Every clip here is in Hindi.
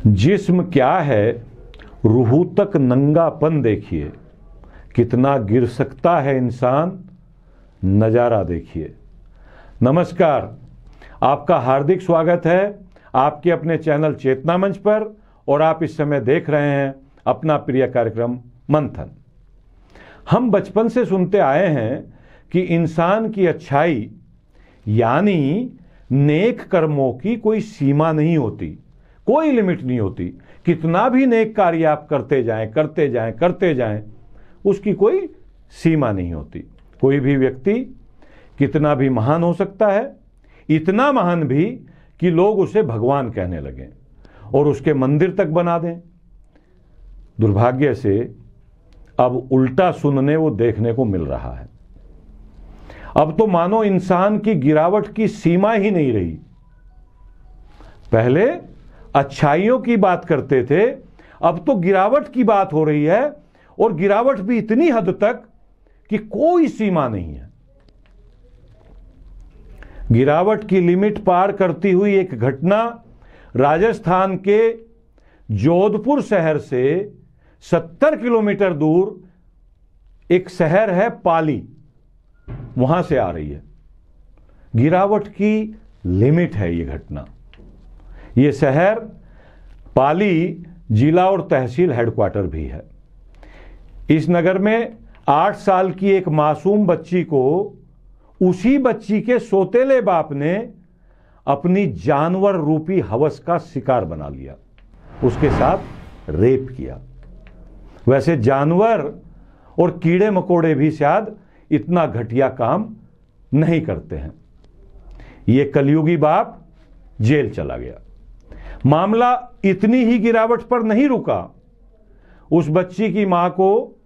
जिस्म क्या है, रूह तक नंगापन देखिए, कितना गिर सकता है इंसान, नजारा देखिए। नमस्कार, आपका हार्दिक स्वागत है आपके अपने चैनल चेतना मंच पर और आप इस समय देख रहे हैं अपना प्रिय कार्यक्रम मंथन। हम बचपन से सुनते आए हैं कि इंसान की अच्छाई यानी नेक कर्मों की कोई सीमा नहीं होती, कोई लिमिट नहीं होती। कितना भी नेक कार्य आप करते जाएं, उसकी कोई सीमा नहीं होती। कोई भी व्यक्ति कितना भी महान हो सकता है, इतना महान भी कि लोग उसे भगवान कहने लगें और उसके मंदिर तक बना दें। दुर्भाग्य से अब उल्टा सुनने वो देखने को मिल रहा है। अब तो मानो इंसान की गिरावट की सीमा ही नहीं रही। पहले अच्छाइयों की बात करते थे, अब तो गिरावट की बात हो रही है और गिरावट भी इतनी हद तक कि कोई सीमा नहीं है। गिरावट की लिमिट पार करती हुई एक घटना राजस्थान के जोधपुर शहर से 70 किलोमीटर दूर एक शहर है पाली, वहां से आ रही है। गिरावट की लिमिट है ये घटना। ये शहर पाली जिला और तहसील हेडक्वार्टर भी है। इस नगर में 8 साल की एक मासूम बच्ची को उसी बच्ची के सौतेले बाप ने अपनी जानवर रूपी हवस का शिकार बना लिया, उसके साथ रेप किया। वैसे जानवर और कीड़े मकोड़े भी शायद इतना घटिया काम नहीं करते हैं। ये कलयुगी बाप जेल चला गया। मामला इतनी ही गिरावट पर नहीं रुका। उस बच्ची की मां को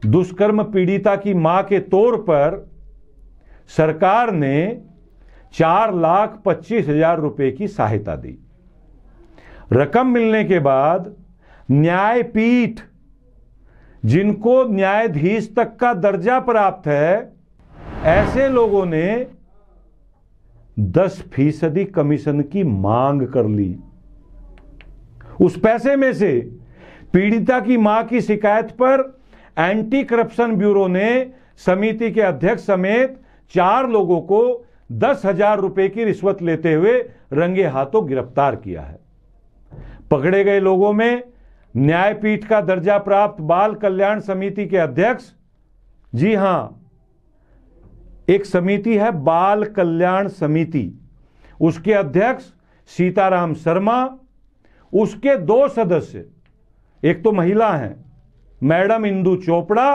दुष्कर्म पीड़िता की मां के तौर पर सरकार ने 4,25,000 रुपए की सहायता दी। रकम मिलने के बाद न्यायपीठ, जिनको न्यायाधीश तक का दर्जा प्राप्त है, ऐसे लोगों ने 10% कमीशन की मांग कर ली। उस पैसे में से पीड़िता की मां की शिकायत पर एंटी करप्शन ब्यूरो ने समिति के अध्यक्ष समेत 4 लोगों को 10,000 रुपए की रिश्वत लेते हुए रंगे हाथों गिरफ्तार किया है। पकड़े गए लोगों में न्यायपीठ का दर्जा प्राप्त बाल कल्याण समिति के अध्यक्ष, जी हां, एक समिति है बाल कल्याण समिति, उसके अध्यक्ष सीताराम शर्मा, उसके 2 सदस्य, एक तो महिला हैं मैडम इंदु चोपड़ा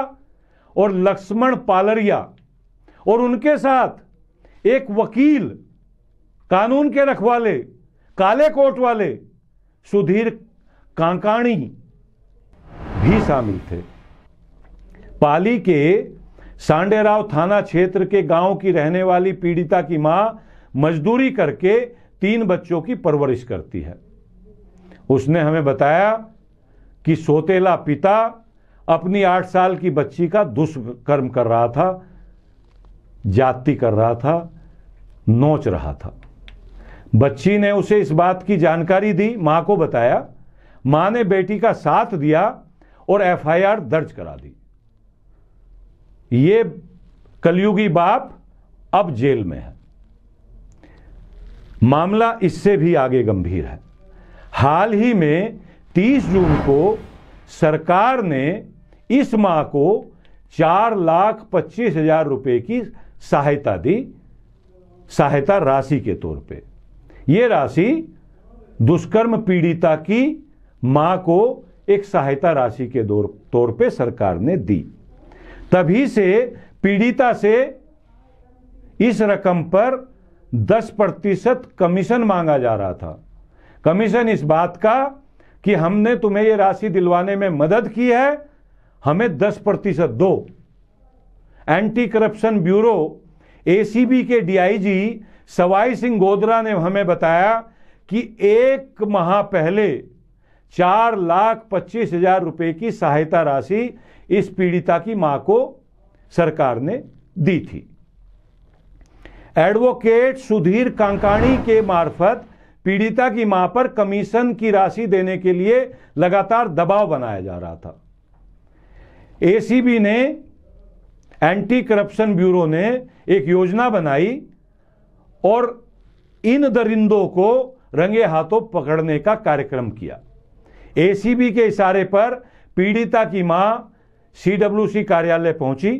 और लक्ष्मण पालरिया, और उनके साथ एक वकील, कानून के रखवाले, काले कोट वाले सुधीर कांकाणी भी शामिल थे। पाली के सांडेराव थाना क्षेत्र के गांव की रहने वाली पीड़िता की मां मजदूरी करके 3 बच्चों की परवरिश करती है। उसने हमें बताया कि सौतेला पिता अपनी 8 साल की बच्ची का दुष्कर्म कर रहा था, जाति कर रहा था, नोच रहा था। बच्ची ने उसे इस बात की जानकारी दी, मां को बताया। मां ने बेटी का साथ दिया और एफआईआर दर्ज करा दी। ये कलयुगी बाप अब जेल में है। मामला इससे भी आगे गंभीर है। हाल ही में 30 जून को सरकार ने इस मां को 4,25,000 रुपए की सहायता दी, सहायता राशि के तौर पे। यह राशि दुष्कर्म पीड़िता की मां को एक सहायता राशि के तौर पे सरकार ने दी। तभी से पीड़िता से इस रकम पर 10% कमीशन मांगा जा रहा था। कमीशन इस बात का कि हमने तुम्हें यह राशि दिलवाने में मदद की है, हमें 10% दो। एंटी करप्शन ब्यूरो एसीबी के डीआईजी सवाई सिंह गोदरा ने हमें बताया कि 1 माह पहले 4,25,000 रुपए की सहायता राशि इस पीड़िता की मां को सरकार ने दी थी। एडवोकेट सुधीर कांकाणी के मार्फत पीड़िता की मां पर कमीशन की राशि देने के लिए लगातार दबाव बनाया जा रहा था। एसीबी ने, एंटी करप्शन ब्यूरो ने एक योजना बनाई और इन दरिंदों को रंगे हाथों पकड़ने का कार्यक्रम किया। एसीबी के इशारे पर पीड़िता की मां सीडब्ल्यूसी कार्यालय पहुंची,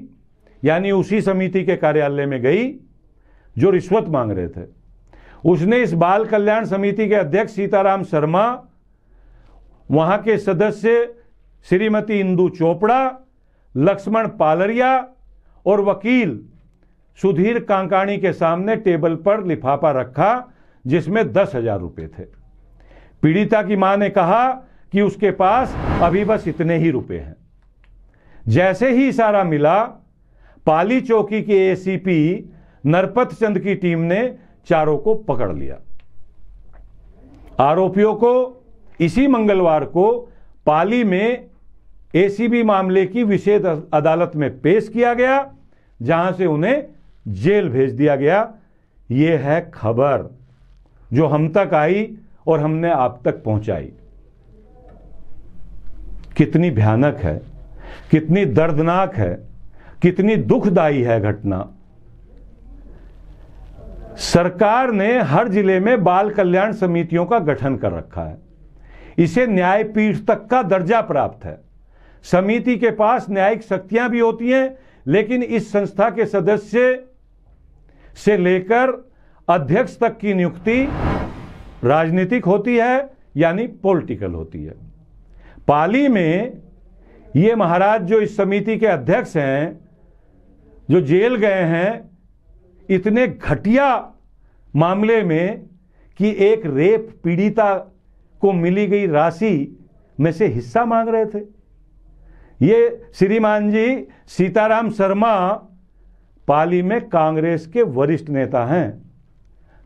यानी उसी समिति के कार्यालय में गई जो रिश्वत मांग रहे थे। उसने इस बाल कल्याण समिति के अध्यक्ष सीताराम शर्मा, वहां के सदस्य श्रीमती इंदु चोपड़ा, लक्ष्मण पालरिया और वकील सुधीर कांकाणी के सामने टेबल पर लिफाफा रखा जिसमें 10,000 रुपए थे। पीड़िता की मां ने कहा कि उसके पास अभी बस इतने ही रुपए हैं। जैसे ही इशारा मिला, पाली चौकी के एसीपी नरपत चंद की टीम ने चारों को पकड़ लिया। आरोपियों को इसी मंगलवार को पाली में एसीबी मामले की विशेष अदालत में पेश किया गया, जहां से उन्हें जेल भेज दिया गया। यह है खबर जो हम तक आई और हमने आप तक पहुंचाई। कितनी भयानक है, कितनी दर्दनाक है, कितनी दुखदाई है घटना। सरकार ने हर जिले में बाल कल्याण समितियों का गठन कर रखा है। इसे न्यायपीठ तक का दर्जा प्राप्त है। समिति के पास न्यायिक शक्तियां भी होती हैं, लेकिन इस संस्था के सदस्य से लेकर अध्यक्ष तक की नियुक्ति राजनीतिक होती है, यानी पॉलिटिकल होती है। पाली में ये महाराज जो इस समिति के अध्यक्ष हैं, जो जेल गए हैं इतने घटिया मामले में कि एक रेप पीड़िता को मिली गई राशि में से हिस्सा मांग रहे थे। ये श्रीमान जी सीताराम शर्मा पाली में कांग्रेस के वरिष्ठ नेता हैं,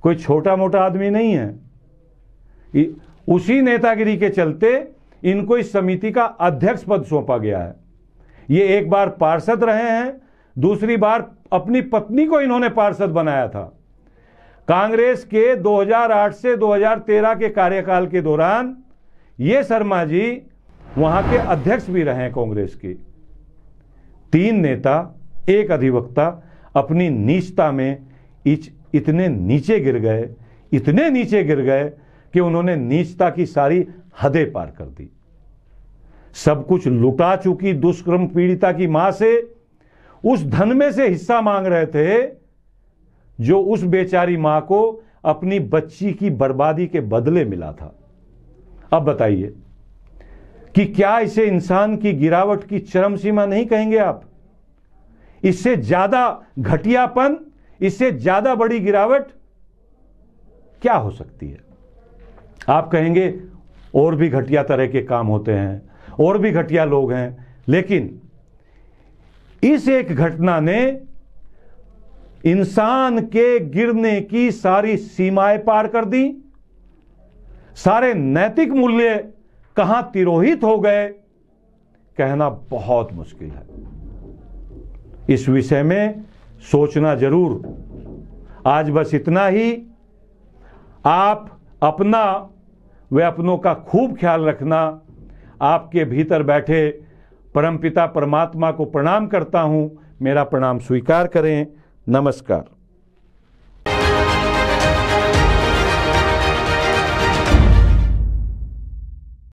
कोई छोटा मोटा आदमी नहीं है। उसी नेतागिरी के चलते इनको इस समिति का अध्यक्ष पद सौंपा गया है। ये एक बार पार्षद रहे हैं, दूसरी बार अपनी पत्नी को इन्होंने पार्षद बनाया था। कांग्रेस के 2008 से 2013 के कार्यकाल के दौरान ये शर्मा जी वहां के अध्यक्ष भी रहे हैं कांग्रेस के। 3 नेता, एक अधिवक्ता अपनी नीचता में इतने नीचे गिर गए, इतने नीचे गिर गए कि उन्होंने नीचता की सारी हदें पार कर दी। सब कुछ लुटा चुकी दुष्कर्म पीड़िता की मां से उस धन में से हिस्सा मांग रहे थे जो उस बेचारी मां को अपनी बच्ची की बर्बादी के बदले मिला था। अब बताइए कि क्या इसे इंसान की गिरावट की चरम सीमा नहीं कहेंगे आप? इससे ज्यादा घटियापन, इससे ज्यादा बड़ी गिरावट क्या हो सकती है? आप कहेंगे और भी घटिया तरह के काम होते हैं, और भी घटिया लोग हैं, लेकिन इस एक घटना ने इंसान के गिरने की सारी सीमाएं पार कर दी। सारे नैतिक मूल्य कहां तिरोहित हो गए, कहना बहुत मुश्किल है। इस विषय में सोचना जरूर। आज बस इतना ही। आप अपना व अपनों का खूब ख्याल रखना। आपके भीतर बैठे परमपिता परमात्मा को प्रणाम करता हूं। मेरा प्रणाम स्वीकार करें। नमस्कार।